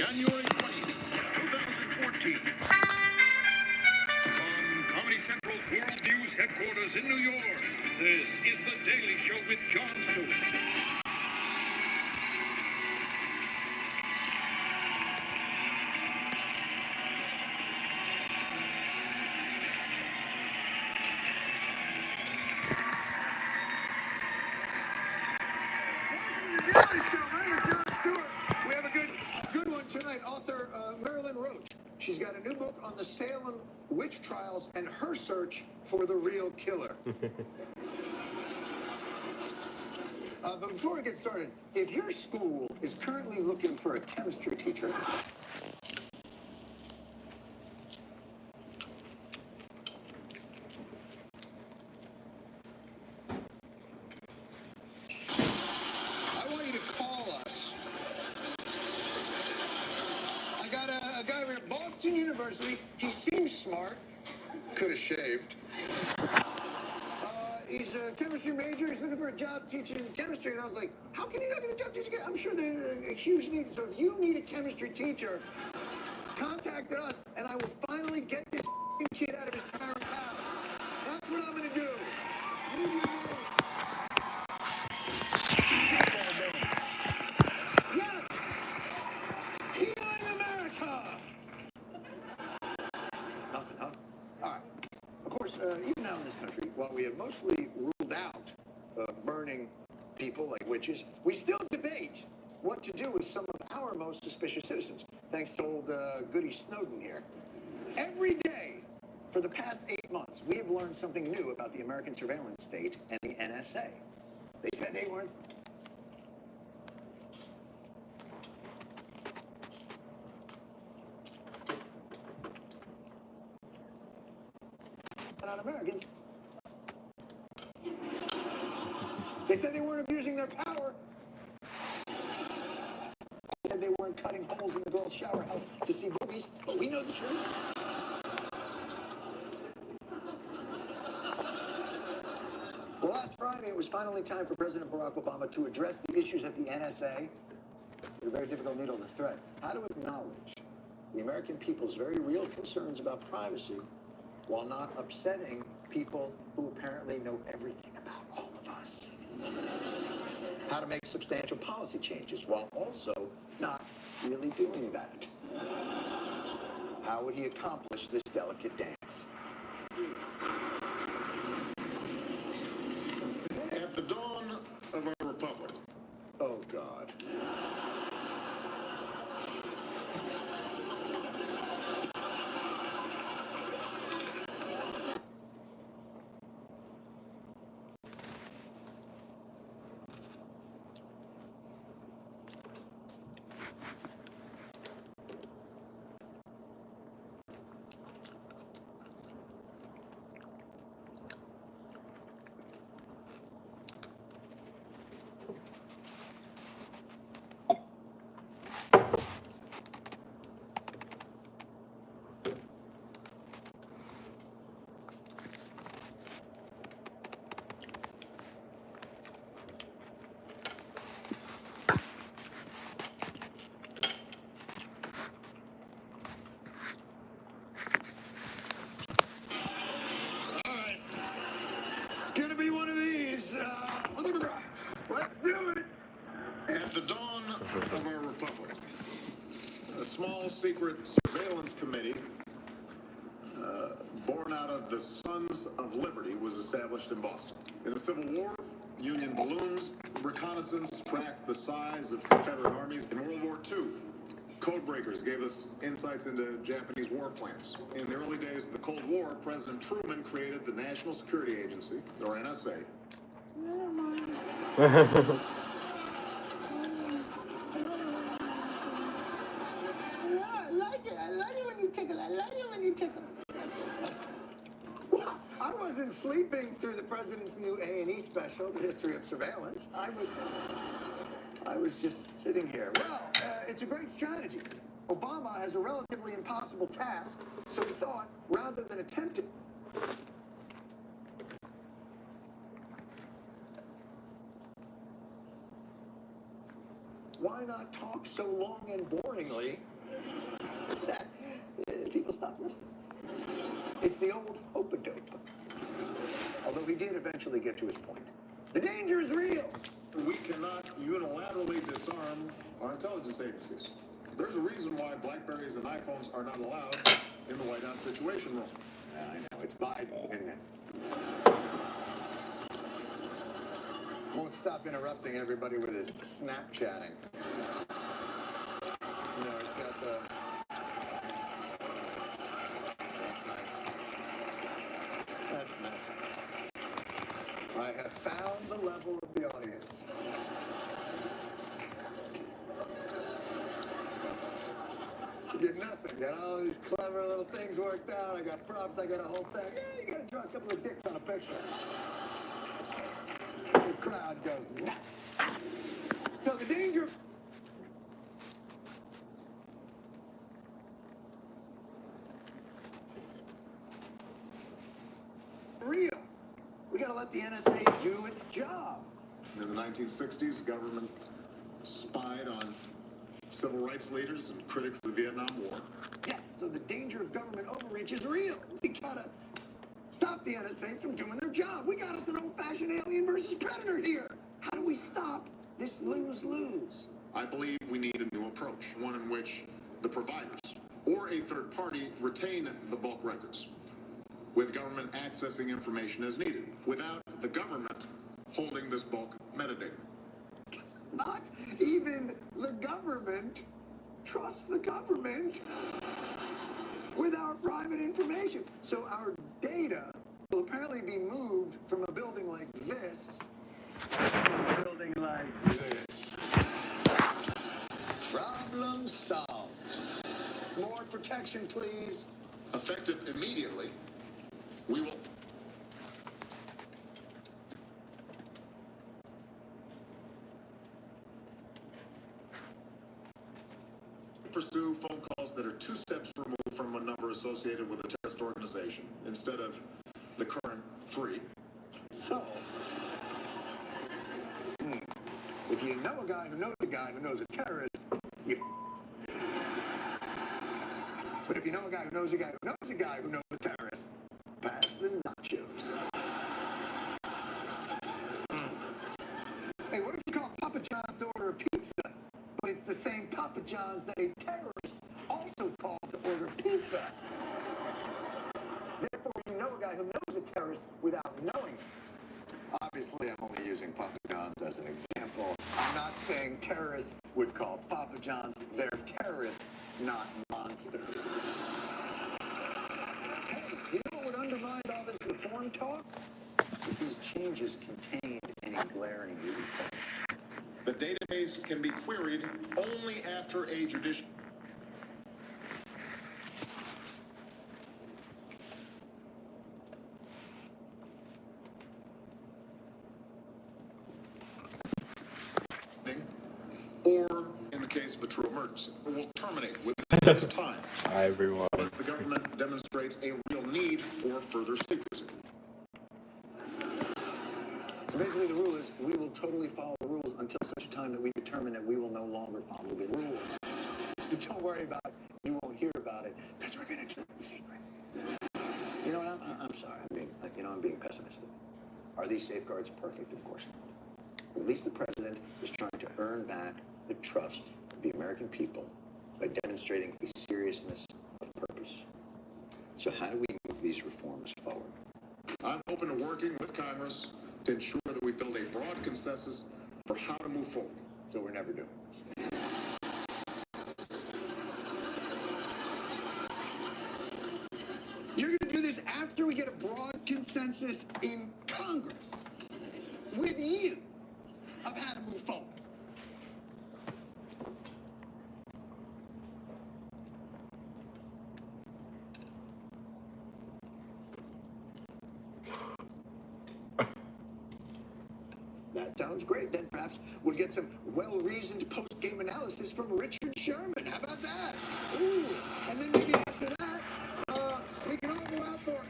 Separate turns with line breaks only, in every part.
January 20th, 2014. From Comedy Central's World News headquarters in New York, this is The Daily Show with Jon Stewart.
We have a good one tonight. Author Marilyn Roach. She's got a new book on the Salem witch trials and her search for the real killer. But before we get started, if your school is currently looking for a chemistry teacher, I want you to call us. I got a guy over at Boston University. He seems smart. Could have shaved. He's a chemistry major. He's looking for a job teaching chemistry. And I was like, how can he not get a job teaching? I'm sure there's a huge need. So if you need a chemistry teacher, contact us, and I will finally get this kid out of his parents' house. That's what I'm going to do. Yes! Healing America! Nothing, huh? All right. Of course, even now in this country, while we have mostly ruled out burning people like witches, we still debate what to do with some of our most suspicious citizens, thanks to old Goody Snowden here. Every day for the past 8 months, we have learned something new about the American surveillance state and the NSA. They said they weren't. Not Americans. They said they weren't abusing their power. They said they weren't cutting holes in the girls' shower house to see boobies, but we know the truth. Well, last Friday, it was finally time for President Barack Obama to address the issues at the NSA. They're a very difficult needle to thread. How to acknowledge the American people's very real concerns about privacy while not upsetting people who apparently know everything about all of us. How to make substantial policy changes while also not really doing that. How would he accomplish this delicate dance?
At the dawn of our republic.
Oh, God. Gonna be one of these. Let's do it.
At the dawn of our republic, a small secret surveillance committee born out of the Sons of Liberty was established in Boston. In the Civil War, Union balloons reconnaissance tracked the size of Confederate armies. In World War II, codebreakers gave us insights into Japanese war plans. In the early days of the Cold War, President Truman created the National Security Agency, or NSA.
Never mind. I like it. I like it when you tickle. I like it when you tickle. Well, I wasn't sleeping through the president's new A&E special, The History of Surveillance. I was just sitting here. Well, it's a great strategy. Obama has a relatively impossible task, so he thought, rather than attempt it, why not talk so long and boringly That, people stop listening. It's the old ope-a-dope. Although he did eventually get to his point. The danger is real.
We cannot unilaterally disarm our intelligence agencies. There's a reason why BlackBerries and iPhones are not allowed in the White House Situation Room.
I know, it's Biden, isn't it? Won't stop interrupting everybody with his Snapchatting. You know, he's got the... That's nice. That's nice. I have found the level of the audience. Did nothing. Got all these clever little things worked out. I got props. I got a whole thing. Yeah, you gotta draw a couple of dicks on a picture. The crowd goes nuts. So the danger... real. We gotta let the NSA do its job.
In the 1960s, the government spied on civil rights leaders and critics of the Vietnam War.
Yes, so the danger of government overreach is real. We gotta stop the NSA from doing their job. We got us an old-fashioned alien versus predator here. How do we stop this lose-lose?
I believe we need a new approach, one in which the providers or a third party retain the bulk records, with government accessing information as needed, without the government holding this bulk metadata.
Not even the government trusts the government with our private information. So our data will apparently be moved from a building like this to a building like this. Problem solved. More protection, please.
Effective immediately, we will pursue phone calls that are 2 steps removed from a number associated with a terrorist organization instead of the current 3.
So, if you know a guy who knows a guy who knows a terrorist, you... But if you know a guy who knows a guy who knows a guy who knows a terrorist, pass the nachos. Hey, what if you call Papa John's to order a pizza, but it's the same Papa John's that a terrorist also called to order pizza? Therefore, you know a guy who knows a terrorist without knowing him. Obviously, I'm only using Papa John's as an example. I'm not saying terrorists would call Papa John's. They're terrorists, not monsters. Hey, you know what would undermine all this reform talk? If these changes contained any glaring loopholes.
The database can be queried only after a judicial... or, in the case of a true emergency, will terminate within a time.
Hi, everyone.
Unless the government demonstrates a real need for further secrecy.
So basically the rule is we will totally follow the rules until such time that we determine that we will no longer follow the rules. But don't worry about it. You won't hear about it because we're going to do it in secret. You know what? I'm sorry. I'm being pessimistic. Are these safeguards perfect? Of course not. At least the president is trying to earn back the trust of the American people by demonstrating the seriousness of purpose. So how do we move these reforms forward?
I'm open to working with Congress to ensure that we build a broad consensus for how to move forward.
So we're never doing this. You're going to do this after we get a broad consensus in Congress with you of how to move forward. That sounds great. Then perhaps we'll get some well-reasoned post-game analysis from Richard Sherman. How about that? Ooh. And then maybe after that, we can all go out for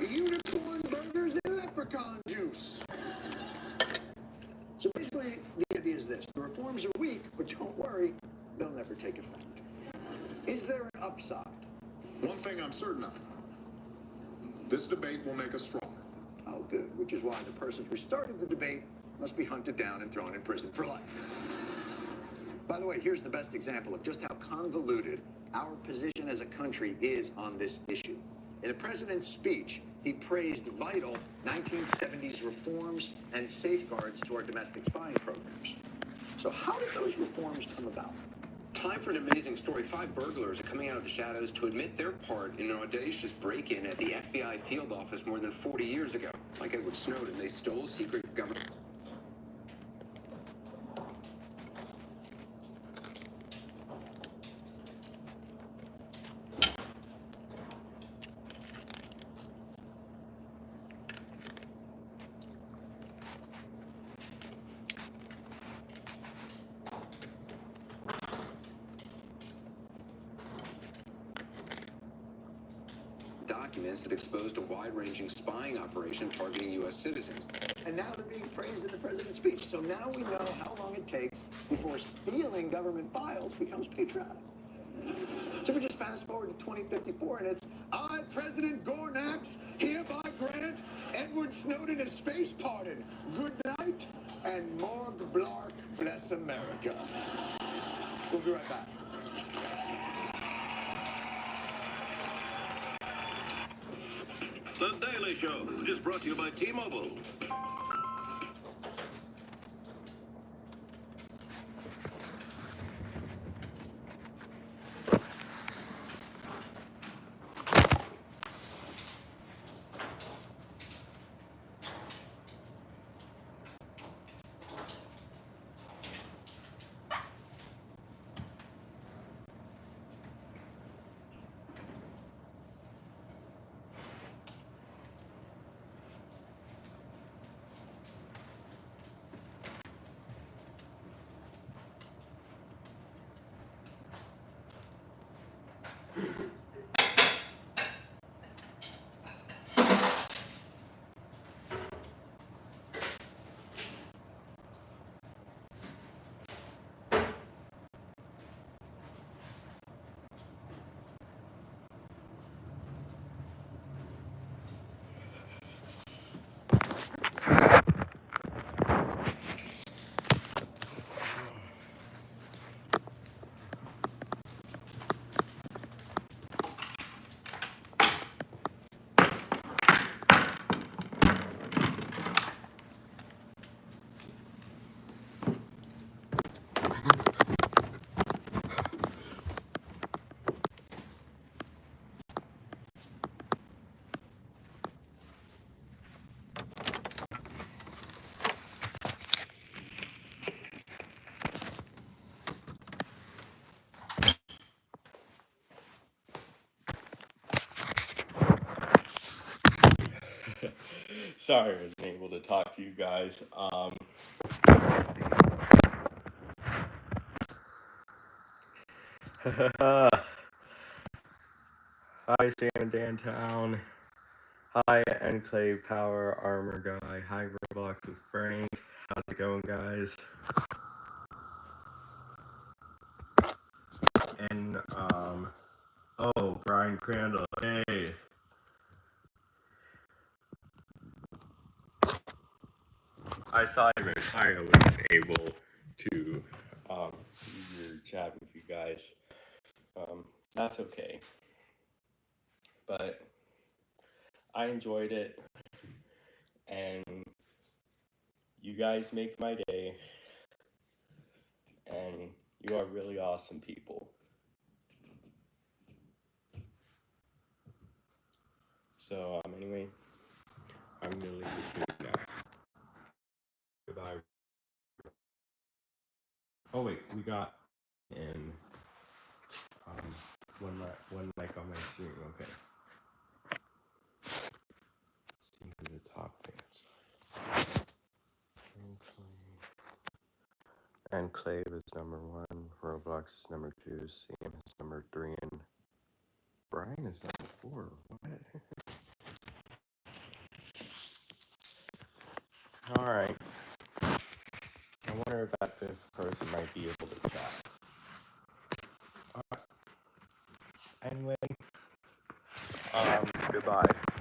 unicorn burgers and leprechaun juice. So basically, the idea is this. The reforms are weak, but don't worry, they'll never take effect. Is there an upside?
One thing I'm certain of. This debate will make us stronger.
Oh, good. Which is why the person who started the debate must be hunted down and thrown in prison for life. By the way, here's the best example of just how convoluted our position as a country is on this issue. In the president's speech, he praised vital 1970s reforms and safeguards to our domestic spying programs. So how did those reforms come about?
Time for an amazing story. 5 burglars are coming out of the shadows to admit their part in an audacious break-in at the FBI field office more than 40 years ago. Like Edward Snowden, they stole secret government... documents that exposed a wide-ranging spying operation targeting U.S. citizens.
And now they're being praised in the president's speech. So now we know how long it takes before stealing government files becomes patriotic. So we just fast forward to 2054 and it's, I, President Gornax, hereby grant Edward Snowden a space pardon. Good night, and Morg Blark bless America. We'll be right back.
The Daily Show is brought to you by T-Mobile.
Sorry I wasn't able to talk to you guys. Hi, Sam Dantown. Hi, Enclave Power Armor Guy. Hi, Roblox with Frank. How's it going, guys? And, oh, Brian Crandall. Hey. Sorry I wasn't able to use your chat with you guys. That's okay. But I enjoyed it, and you guys make my day, and you are really awesome people. So, anyway, I'm gonna leave this video now. Goodbye. Oh wait, we got in one mic on my stream. Okay. To the top fans. Enclave is number 1. Roblox is number 2. Sam is number 3, and Brian is number 4. What? All right. I wonder if that 5th person might be able to chat. anyway, goodbye.